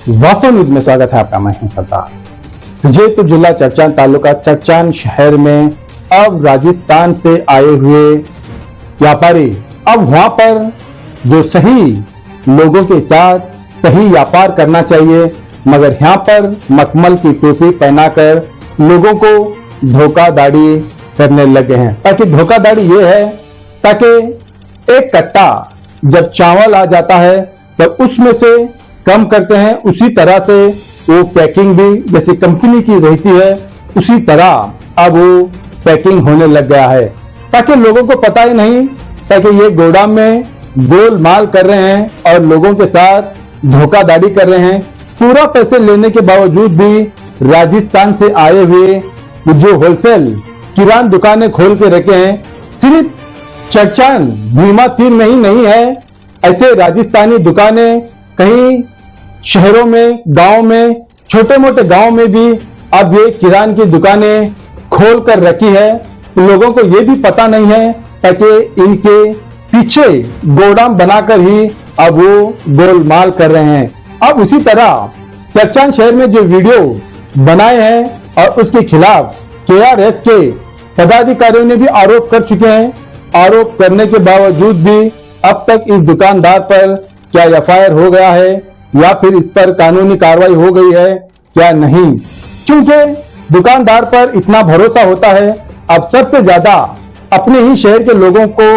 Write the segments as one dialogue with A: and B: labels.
A: वास्तव न्यूज में स्वागत है आपका। मैं हूं सरदार। विजयपुर जिला चरचान तालुका चरचान शहर में अब राजस्थान से आए हुए व्यापारी अब वहां पर जो सही लोगों के साथ सही व्यापार करना चाहिए, मगर यहाँ पर मखमल की टोपी पहनाकर लोगों को धोखाधड़ी करने लगे हैं। ताकि धोखाधड़ी ये है ताकि एक कट्टा जब चावल आ जाता है तब उसमें से कम करते हैं, उसी तरह से वो पैकिंग भी जैसे कंपनी की रहती है उसी तरह अब वो पैकिंग होने लग गया है, ताकि लोगों को पता ही नहीं, ताकि ये गोदाम में गोलमाल कर रहे हैं और लोगों के साथ धोखाधड़ी कर रहे हैं। पूरा पैसे लेने के बावजूद भी राजस्थान से आए हुए जो होलसेल किराना दुकानें खोल के रखे हैं, सिर्फ चरचान भीमा तीर में ही नहीं है, ऐसे राजस्थानी दुकानें कहीं शहरों में, गांव में, छोटे मोटे गांव में भी अब ये किराना की दुकानें खोल कर रखी है। लोगों को ये भी पता नहीं है, ताकि इनके पीछे गोदाम बनाकर ही अब वो गोलमाल कर रहे हैं। अब उसी तरह चरचान शहर में जो वीडियो बनाए हैं और उसके खिलाफ KRS के पदाधिकारियों ने भी आरोप कर चुके हैं। आरोप करने के बावजूद भी अब तक इस दुकानदार पर क्या FIR हो गया है या फिर इस पर कानूनी कार्रवाई हो गई है क्या नहीं, क्योंकि दुकानदार पर इतना भरोसा होता है। अब सबसे ज्यादा अपने ही शहर के लोगों को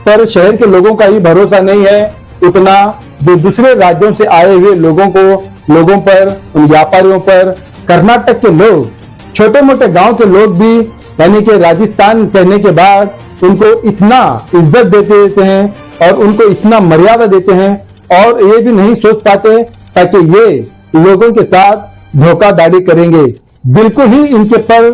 A: पर शहर के लोगों का ही भरोसा नहीं है, उतना जो दूसरे राज्यों से आए हुए लोगों पर, उन व्यापारियों पर, कर्नाटक के लोग, छोटे मोटे गांव के लोग भी, यानी कि राजस्थान कहने के बाद उनको इतना इज्जत देते हैं और उनको इतना मर्यादा देते हैं और ये भी नहीं सोच पाते ताकि ये लोगों के साथ धोखाधड़ी करेंगे। बिल्कुल ही इनके पर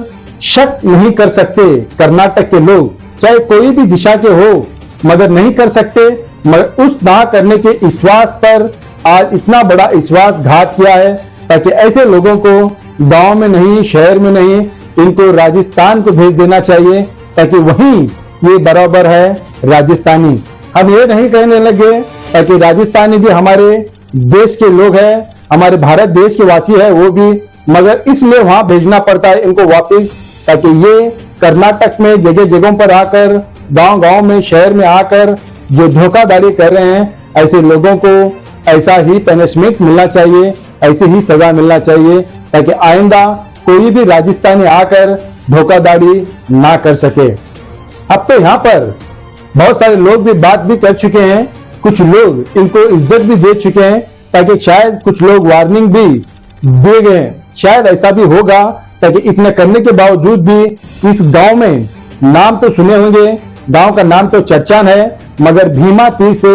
A: शक नहीं कर सकते कर्नाटक के लोग, चाहे कोई भी दिशा के हो, मगर नहीं कर सकते। मगर उस ना करने के विश्वास पर आज इतना विश्वास विश्वासघात किया है, ताकि ऐसे लोगों को गांव में नहीं, शहर में नहीं, इनको राजस्थान को भेज देना चाहिए, ताकि वहीं ये बराबर है राजस्थानी। हम ये नहीं कहने लगे ताकि राजस्थानी भी हमारे देश के लोग हैं, हमारे भारत देश के वासी है वो भी, मगर इसलिए वहां भेजना पड़ता है इनको वापिस, ताकि ये कर्नाटक में जगह जगहों पर आकर, गांव गांव में, शहर में आकर जो धोखाधड़ी कर रहे हैं, ऐसे लोगों को ऐसा ही पनिशमेंट मिलना चाहिए, ऐसी ही सजा मिलना चाहिए, ताकि आइंदा कोई भी राजस्थानी आकर धोखाधड़ी ना कर सके। अब तो यहाँ पर बहुत सारे लोग भी बात भी कर चुके हैं, कुछ लोग इनको इज्जत भी दे चुके हैं, ताकि शायद कुछ लोग वार्निंग भी दे गए, शायद ऐसा भी होगा, ताकि इतना करने के बावजूद भी इस गांव में नाम तो सुने होंगे, गांव का नाम तो चरचान है, मगर भीमा तीर से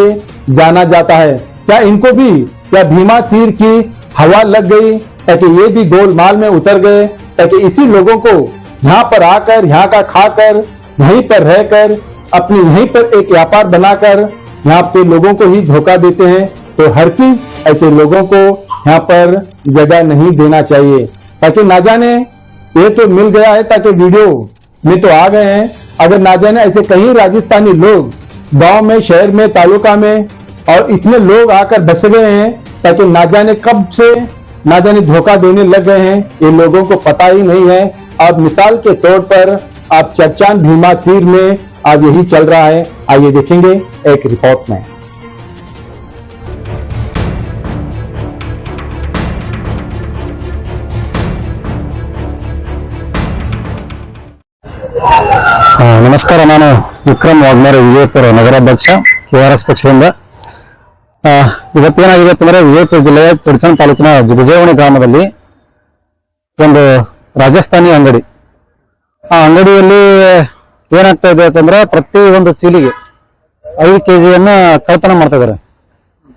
A: जाना जाता है। क्या इनको भी क्या भीमा तीर की हवा लग गई, ताकि ये भी गोलमाल में उतर गए, ताकि इसी लोगों को यहाँ पर आकर, यहाँ का खाकर, यहीं पर रहकर, अपने यहीं पर एक व्यापार बनाकर यहाँ के लोगों को ही धोखा देते हैं। तो हर चीज ऐसे लोगों को यहाँ पर जगह नहीं देना चाहिए, ताकि ना जाने ये तो मिल गया है, ताकि वीडियो में तो आ गए हैं, अगर ना जाने ऐसे कहीं राजस्थानी लोग गांव में, शहर में, तालुका में और इतने लोग आकर बस गए हैं, ताकि ना जाने कब से ना जाने धोखा देने लग गए हैं, ये लोगों को पता ही नहीं है। अब मिसाल के तौर पर आप चरचान भीमा तीर में अब यही चल रहा है। आइए देखेंगे एक रिपोर्ट में।
B: ನಮಸ್ಕಾರ, ನಾನು ವಿಕ್ರಮ್ ವಾಗ್ಮರೆ, ವಿಜಯಪುರ ನಗರಾಧ್ಯಕ್ಷ KRS ಪಕ್ಷದಿಂದ. ಇವತ್ತೇನಾಗಿದೆ ಅಂತಂದ್ರೆ, ವಿಜಯಪುರ ಜಿಲ್ಲೆಯ ಚರಚಾನ್ ತಾಲೂಕಿನ ವಿಜಯವಣಿ ಗ್ರಾಮದಲ್ಲಿ ಒಂದು ರಾಜಸ್ಥಾನಿ ಅಂಗಡಿ, ಆ ಅಂಗಡಿಯಲ್ಲಿ ಏನಾಗ್ತಾ ಇದೆ ಅಂತಂದ್ರೆ, ಪ್ರತಿ ಒಂದು ಚೀಲಿಗೆ 5 kg ಕಳ್ತನ ಮಾಡ್ತಾ ಇದಾರೆ.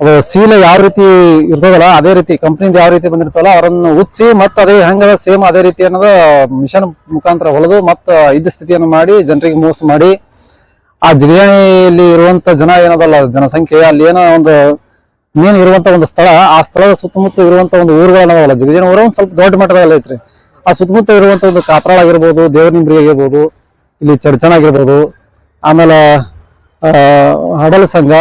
B: ಅದು ಸೀಲೆ ಯಾವ ರೀತಿ ಇರ್ತದಲ್ಲ ಅದೇ ರೀತಿ ಕಂಪ್ನಿಯಿಂದ ಯಾವ ರೀತಿ ಬಂದಿರ್ತಲ್ಲ ಅವರನ್ನು ಉಚ್ಚಿ ಮತ್ತೆ ಅದೇ ಹೆಂಗದ ಸೇಮ್ ಅದೇ ರೀತಿ ಅನ್ನೋದು ಮಿಷನ್ ಮುಖಾಂತರ ಹೊಳೆದು ಮತ್ತೆ ಇದ್ದ ಸ್ಥಿತಿಯನ್ನು ಮಾಡಿ ಜನರಿಗೆ ಮೋಸ ಮಾಡಿ, ಆ ಜಿಗಣಿಯಲ್ಲಿ ಇರುವಂತ ಜನ ಏನದಲ್ಲ ಜನಸಂಖ್ಯೆ, ಅಲ್ಲಿ ಏನೋ ಒಂದು ಮೇನ್ ಇರುವಂತ ಒಂದು ಸ್ಥಳ, ಆ ಸ್ಥಳದ ಸುತ್ತಮುತ್ತ ಇರುವಂತ ಒಂದು ಊರುಗಳನ್ನವಲ್ಲ, ಜಿಗಣಿ ಊರು ಒಂದು ಸ್ವಲ್ಪ ದೊಡ್ಡ ಮಟ್ಟದಲ್ಲಿ ಐತ್ರಿ. ಆ ಸುತ್ತಮುತ್ತ ಇರುವಂತ ಒಂದು ಕಾಪ್ರಾಳ ಆಗಿರ್ಬೋದು, ದೇವರನಿಂಬ್ರಿ ಆಗಿರ್ಬೋದು, ಇಲ್ಲಿ ಚರ್ಚನ್ ಆಗಿರ್ಬೋದು, ಆಮೇಲೆ ಹಡಲ ಸಂಘ,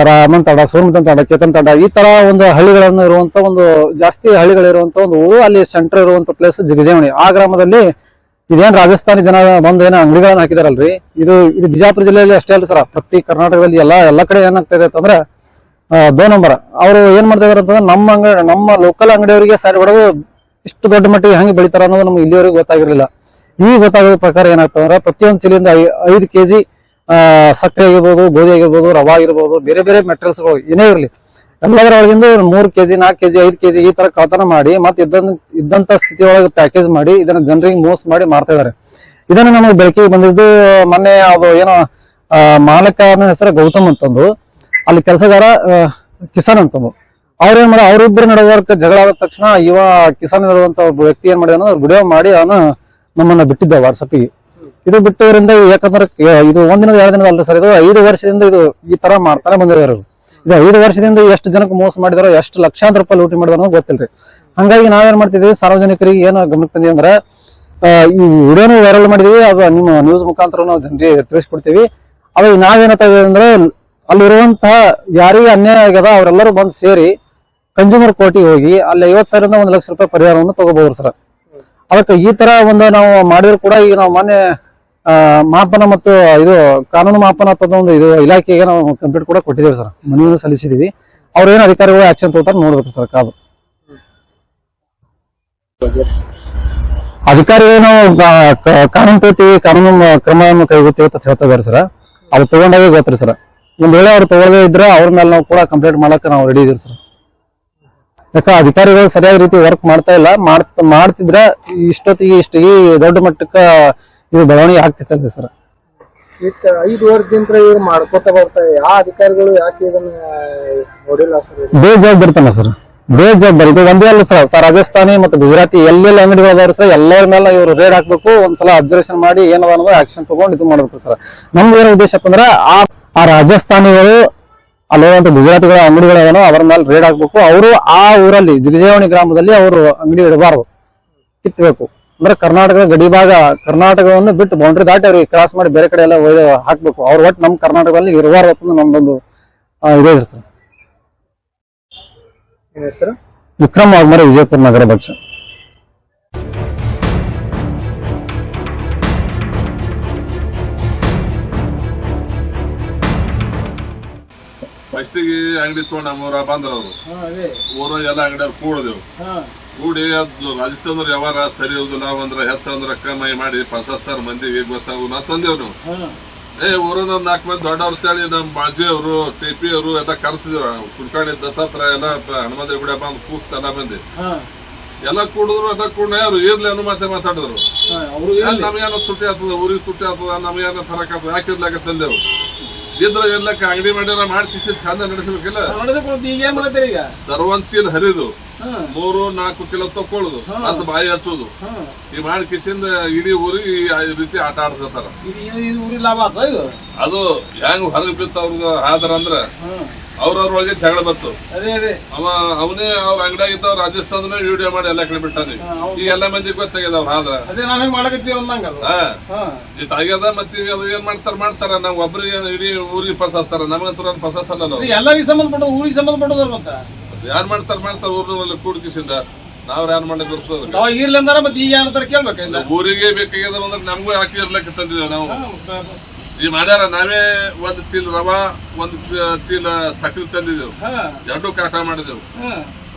B: ರಾಮನ್ ತಾಂಡ, ಸೋಮತನ್ ತಾಂಡ, ಕೇತನ್ ತಾಂಡ ಈ ತರ ಒಂದು ಹಳ್ಳಿಗಳನ್ನು ಇರುವಂತ ಒಂದು ಜಾಸ್ತಿ ಹಳ್ಳಿಗಳಿರುವಂತ ಒಂದು ಊರು. ಅಲ್ಲಿ ಸೆಂಟರ್ ಇರುವಂತ ಪ್ಲೇಸ್ ಜಿಗಜೇವಣಿ. ಆ ಗ್ರಾಮದಲ್ಲಿ ಇದೇನ್ ರಾಜಸ್ಥಾನಿ ಜನ ಬಂದು ಏನೋ ಅಂಗಡಿಗಳನ್ನ ಹಾಕಿದಾರಲ್ರಿ, ಇದು ಬಿಜಾಪುರ ಜಿಲ್ಲೆಯಲ್ಲಿ ಅಷ್ಟೇ ಅಲ್ಲ ಸರ್, ಪ್ರತಿ ಕರ್ನಾಟಕದಲ್ಲಿ ಎಲ್ಲಾ ಕಡೆ ಏನಾಗ್ತಾ ಇದೆ ಅಂತಂದ್ರೆ 2 ನಂಬರ್ ಅವ್ರು ಏನ್ ಮಾಡ್ತಾ ಇದಾರೆ ಅಂತಂದ್ರೆ ನಮ್ಮ ಲೋಕಲ್ ಅಂಗಡಿಯವರಿಗೆ ಸಾರಿ ಹೊಡೆದು ಇಷ್ಟು ದೊಡ್ಡ ಮಟ್ಟಿಗೆ ಹೆಂಗೆ ಬೆಳಿತಾರ ಅನ್ನೋದು ನಮ್ಗೆ ಇಲ್ಲಿವರೆಗೂ ಗೊತ್ತಾಗಿರ್ಲಿಲ್ಲ. ಈಗ ಗೊತ್ತಾಗೋದ ಪ್ರಕಾರ ಏನಾಗ್ತಂದ್ರೆ ಪ್ರತಿಯೊಂದು ಚೀಲಿಂದ 5 kg ಸಕ್ಕರೆ ಆಗಿರ್ಬೋದು, ಗೋಧಿ ಆಗಿರ್ಬೋದು, ರವಾ ಆಗಿರ್ಬೋದು, ಬೇರೆ ಬೇರೆ ಮೆಟೀರಿಯಲ್ಸ್ಗಳು ಏನೇ ಇರಲಿ ಎಲ್ಲದರ ಒಳಗಿಂದ 3 kg 4 kg 5 kg ಈ ತರ ಕಳ್ತನ ಮಾಡಿ ಮತ್ತೆ ಇದ್ದಂತ ಸ್ಥಿತಿ ಒಳಗೆ ಪ್ಯಾಕೇಜ್ ಮಾಡಿ ಇದನ್ನ ಜನರಿಗೆ ಮೋಸ ಮಾಡಿ ಮಾರ್ತಾ ಇದಾರೆ. ಇದನ್ನ ನಮಗೆ ಬೆಳಕಿಗೆ ಬಂದಿದ್ದು ಮೊನ್ನೆ ಅದು ಏನೋ ಮಾಲಕನ ಹೆಸರು ಗೌತಮ್ ಅಂತಂದು, ಅಲ್ಲಿ ಕೆಲಸಗಾರ ಕಿಸಾನ್ ಅಂತಂದು. ಅವ್ರೇನ್ ಮಾಡಿ ಅವ್ರಿಬ್ಬರು ನಡುವರ್ಕ ಜಗಳ ಆದ ತಕ್ಷಣ ಇವ ಕಿಸಾನ್ ಇರುವಂತ ಒಬ್ಬ ವ್ಯಕ್ತಿ ಏನ್ ಮಾಡಿದ ವಿಡಿಯೋ ಮಾಡಿ ಅವನು ನಮ್ಮನ್ನ ಬಿಟ್ಟಿದ್ದ ವಾಟ್ಸಪ್ಪಿಗೆ. ಇದು ಬಿಟ್ಟೋದ್ರಿಂದ ಯಾಕಂದ್ರೆ ಇದು 1 ದಿನದ 2 ದಿನದ ಅಲ್ಲ ಸರ್, ಇದು 5 ವರ್ಷದಿಂದ ಇದು ಈ ತರ ಮಾಡ್ತಾನೆ ಬಂದಿದ್ದಾರೆ. ಇದು 5 ವರ್ಷದಿಂದ ಎಷ್ಟು ಜನಕ್ಕೆ ಮೋಸ ಮಾಡಿದಾರೋ, ಎಷ್ಟು ಲಕ್ಷಾಂತರ ರೂಪಾಯಿ ಲೂಟಿ ಮಾಡಿದಾರೋ ಗೊತ್ತಿಲ್ರಿ. ಹಂಗಾಗಿ ನಾವೇನ್ ಮಾಡ್ತಿದ್ವಿ, ಸಾರ್ವಜನಿಕರಿಗೆ ಏನು ಗಮನಕ್ಕೆ ತಂದಿವಿ ಅಂದ್ರೆ ಈ ವಿಡಿಯೋನು ವೈರಲ್ ಮಾಡಿದೀವಿ, ಅದು ನಿಮ್ಮ ನ್ಯೂಸ್ ಮುಖಾಂತರ ನಾವು ಜನರಿಗೆ ತಿಳಿಸ್ಕೊಡ್ತೀವಿ. ಅದು ನಾವೇನಂತ ಅಂದ್ರೆ ಅಲ್ಲಿರುವಂತಹ ಯಾರಿಗೆ ಅನ್ಯಾಯ ಆಗ್ಯದ ಅವರೆಲ್ಲರೂ ಬಂದು ಸೇರಿ ಕನ್ಸ್ಯೂಮರ್ ಕೋರ್ಟಿಗೆ ಹೋಗಿ ಅಲ್ಲಿ 50,000ರಿಂದ 1 ಲಕ್ಷ ರೂಪಾಯಿ ಪರಿಹಾರವನ್ನು ತಗೋಬಹುದು ಸರ್. ಅದಕ್ಕೆ ಈ ತರ ಒಂದು ನಾವು ಮಾಡಿದ್ರು ಕೂಡ ಈಗ ನಾವು ಮೊನ್ನೆ ಮಾಪನ ಮತ್ತು ಇದು ಕಾನೂನು ಮಾಪನ ಅಂತ ಒಂದು ಇದು ಇಲಾಖೆಗೆ ನಾವು ಕಂಪ್ಲೀಟ್ ಕೂಡ ಕೊಟ್ಟಿದ್ದೇವೆ ಸರ್, ಮನವಿಯನ್ನು ಸಲ್ಲಿಸಿದೀವಿ. ಅವ್ರೇನು ಅಧಿಕಾರಿಗಳು ಆಕ್ಷನ್ ತಗೋತಾರೆ ನೋಡ್ಬೇಕು ಸರ್. ಅಧಿಕಾರಿಗಳು ನಾವು ಕಾನೂನು ತಗೋತೀವಿ, ಕಾನೂನು ಕ್ರಮವನ್ನು ಕೈಗೊಳ್ತೀವಿ ಅಂತ ಹೇಳ್ತಾ ಇದಾರೆ ಸರ್. ಅದು ತಗೊಂಡಾಗೆ ಗೊತ್ತ್ರಿ ಸರ್. ಒಂದ್ ವೇಳೆ ಅವ್ರು ತಗೊಳ್ಳದೇ ಇದ್ರೆ ಅವ್ರ ಮೇಲೆ ನಾವು ಕೂಡ ಕಂಪ್ಲೇಂಟ್ ಮಾಡಕ್ಕೆ ನಾವು ರೆಡಿ ಇದೀವಿ ಸರ್. ಯಾಕ ಅಧಿಕಾರಿಗಳು ಸರಿಯಾದ ರೀತಿ ವರ್ಕ್ ಮಾಡ್ತಾ ಇಲ್ಲ, ಮಾಡ್ತಿದ್ರೆ ಇಷ್ಟೊತ್ತಿಗೆ ಈ ದೊಡ್ಡ ಮಟ್ಟಕ್ಕ ಇದು ಬೆಳವಣಿಗೆ ಆಗ್ತಿತ್ತಲ್ರಿ ಸರ್.
C: 5 ವರ್ಷದಿಂದ ಇವ್ರು ಮಾಡ್ಕೋತ ಬರ್ತಾರೆ, ಯಾವ ಅಧಿಕಾರಿಗಳು ಯಾಕೆ ಇದನ್ನ ನೋಡಿಲ್ಲ ಸರ್?
B: ಬೇಜವಾಬ್ದಾರಿತನ ಸರ್, ಬೇಜವಾಬ್ದಾರಿ. ಇದು ಒಂದೇ ಅಲ್ಲ ಸರ್, ರಾಜಸ್ಥಾನಿ ಮತ್ತು ಗುಜರಾತಿ ಎಲ್ಲೆಲ್ಲ ಅಂಗಡಿಗಳು ಸರ್, ಎಲ್ಲರ ಮೇಲೆ ಇವ್ರು ರೇಡ್ ಹಾಕ್ಬೇಕು, ಒಂದ್ಸಲ ಅಬ್ಸರ್ವೇಷನ್ ಮಾಡಿ ಏನದ ಅನ್ನೋದು ಆಕ್ಷನ್ ತಗೊಂಡು ಇದು ಮಾಡ್ಬೇಕು ಸರ್. ನಮ್ದು ಏನೋ ಉದ್ದೇಶ ಅಂದ್ರೆ ಆ ರಾಜಸ್ಥಾನಿಗಳು ಅಲ್ಲಿರುವಂತ ಗುಜರಾತಿಗಳ ಅಂಗಡಿಗಳೇನೋ ಅವರ ಮೇಲೆ ರೇಡ್ ಹಾಕ್ಬೇಕು. ಅವರು ಆ ಊರಲ್ಲಿ ಜಿಗಜೇವಣಿ ಗ್ರಾಮದಲ್ಲಿ ಅವರು ಅಂಗಡಿ ಇಡಬಾರ್ದು, ಕಿತ್ಬೇಕು. ಅಂದ್ರೆ ಕರ್ನಾಟಕ ಗಡಿ ಭಾಗ, ಕರ್ನಾಟಕವನ್ನು ಬಿಟ್ಟು ಬೌಂಡ್ರಿ ದಾಟಿ ಅವ್ರಿಗೆ ಕ್ರಾಸ್ ಮಾಡಿ ಬೇರೆ ಕಡೆ ಎಲ್ಲ ಹಾಕ್ಬೇಕು. ಅವ್ರು ಒಟ್ಟು ನಮ್ಮ ಕರ್ನಾಟಕದಲ್ಲಿ ಇರಬಾರ್ದು ಅಂತ ನಮ್ದೊಂದು ಇದೆ ಸರ್.
C: ಹೆಸರು
B: ವಿಕ್ರಮ್ ವಾಗ್ಮರೆ, ವಿಜಯಪುರ ನಗರಾಧ್ಯಕ್ಷ.
D: ಫಸ್ಟಿಗೆ ಅಂಗಡಿ ತಗೊಂಡ್ ನಮ್ಮೂರ ಬಂದ್ರವ್ರು ಊರ ಎಲ್ಲ ಅಂಗಡಿಯವ್ರು ಕೂಡಿದೆವು. ಕೂಡಿ ಅದು ರಾಜಸ್ಥಾನದವ್ರು ವ್ಯವಹಾರ ಸರಿ ಇರುದಿಲ್ಲ, ಅಂದ್ರ ಹೆಚ್ಚಂದ್ರ ಕಮ್ಮಿ ಮಾಡಿ ಪ್ರಶಸ್ತಾರ ಮಂದಿಗೆ ಗೊತ್ತಾಗ ನಾ ತಂದೇವ್ ನೀವು ಊರನ್ನ 4 ಮಂದಿ ದೊಡ್ಡವ್ರು ತೇಳಿ ನಮ್ಮ ಬಾಜಿ ಅವರು ಟಿಪಿ ಅವರು ಎಲ್ಲ ಕರ್ಸಿದ್ರು. ಕುಡ್ಕಾಣಿ ದತ್ತಾತ್ರ ಎಲ್ಲ ಹನುಮಂದ್ರ ಗುಡಿ ಬಂದು ಕೂತ್ ಎಲ್ಲ ಮಂದಿ ಎಲ್ಲ ಕೂಡಿದ್ರು. ಅದ ಕೂಡ ಅವ್ರು ಇರ್ಲಿ ಅನ್ನೋ ಮಾತಾಡಿದ್ರು. ನಮಗೇನೋ ತುಟ್ಟಿ ಆಗ್ತದ, ಊರಿಗೆ ತುಟ್ಟಿ ಆಗ್ತದ, ನಮಗೇನೋ ಫರಕ್ ಆಗ್ತದ, ಯಾಕಿರ್ಲಾಕ ತಂದೆವು. ಇದ್ರ ಇರ್ಲಕ್ಕ ಅಂಗಡಿ ಮಾಡ್ಯಾರ ಮಾಡಿ ಕಿಸಿ ಚಂದ ನಡೆಸಬೇಕಿಲ್ಲ. ತರುವಂತ ಚೀಲ ಹರಿದು 3-4 ಕಿಲೋ ತಕೊಳ್ಳುದು ಅಂತ ಬಾಯಿ ಹಚ್ಚುದು ಈ ಮಾಡಿ ಕಿಸಿಂದ ಇಡೀ ಊರಿಗೆ ಈ ರೀತಿ ಆಟ ಆಡ್ಸತಾರ. ಅದು ಹೆಂಗ್ ಹೊರಗೆ ಬಿತ್ತು ಅವ್ರಿಗೆ ಆದ್ರ ಅಂದ್ರ ಅವ್ರವ್ರೊಳಗೆ ಜಗಳ ಬತ್ತು. ಅವನೇ ಅವ್ರ ಅಂಗಡಿಯಾಗಿದ್ದ ರಾಜಸ್ಥಾನ ವಿಡಿಯೋ ಮಾಡಿ ಎಲ್ಲ ಕಡೆ ಬಿಟ್ಟಾನೆ. ಈಗ ಎಲ್ಲಾ ಮಂದಿ ಗೊತ್ತಾಗ್ಯದ ಅವ್ರ ಆದ್ರ ಆಗ್ಯದ. ಮತ್ತೆ ಅದು ಏನ್ ಮಾಡ್ತಾರ ನಾವ್ ಒಬ್ರಿಗೆ ಇಡೀ ಊರಿಗೆ ಪಸಾಸ್ತಾರ, ನಮಗಂತೂ ಪಸಾಸಲ್ಲ.
C: ಎಲ್ಲರಿಗೂ ಸಂಬಂಧಪಟ್ಟ ಊರಿಗೆ ಸಂಬಂಧಪಟ್ಟದ ಮತ್ತೆ
D: ಯಾರು ಮಾಡ್ತಾರ ಊರಿನಲ್ಲಿ ಕೂಡ್ಕಿಸಿಂದ ನಾವ್ ಯಾರು ಮಾಡಿ ಬರ್ತದ
C: ಮತ್ತೆ ಈಗ ಏನಂತಾರ ಕೇಳ್ಬೇಕ.
D: ಊರಿಗೆ ಬೇಕಾಗ್ಯದ ಅಂದ್ರೆ ನಮಗೂ ಹಾಕಿ ಇರ್ಲಕ್ಕ ತಂದಿದ್ದೇವೆ ನಾವು. ಈ ಮಾಡ್ಯಾರ ನಾವೇ 1 ಚೀಲ ರವಾ 1 ಚೀಲ ಸಕ್ಕರೆ ತಂದಿದ್ದೆವು, 2 ಕಾಟ ಮಾಡಿದೆವು.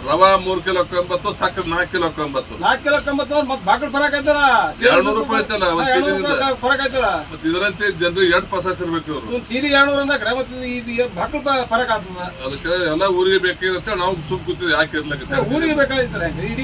D: ರವಾ 3 ಕಿಲೋ 90, ಸಕ್ಕರೆ 4 ಕಿಲೋ 90.
C: 4 ಕಿಲೋ 90 ಮತ್ತೆ ಬಾಕಲ್ ಫರಕ್ ಆಯ್ತದ,
D: 200 ರೂಪಾಯಿ ಐತಲ್ಲ ಒಂದ್ ಚೀಲದಿಂದ
C: ಫರಕ್ ಆಯ್ತದ.
D: ಮತ್ತೆ ಇದರಂತೆ ಜನರಿಗೆ 2 ಪಸಾಸ್ ಇರ್ಬೇಕು ಇವ್ರು.
C: ಚೀಲಿ 200 ಅಂದಾಗ ಮತ್ತೆ ಬಾಕಲ್ ಫರಕ್ ಆಗ್ತದ.
D: ಅದಕ್ಕೆ ಎಲ್ಲ ಊರಿಗೆ ಬೇಕಾಗಿರುತ್ತೆ. ನಾವು ಸುಮ್ ಕೂತಿದ್ವಿ ಯಾಕೆ ಇರ್ಲಕ್ಕ
C: ಊರಿಗೆ ಬೇಕಾಗಿರ್ತಾರೆ ಇಡೀ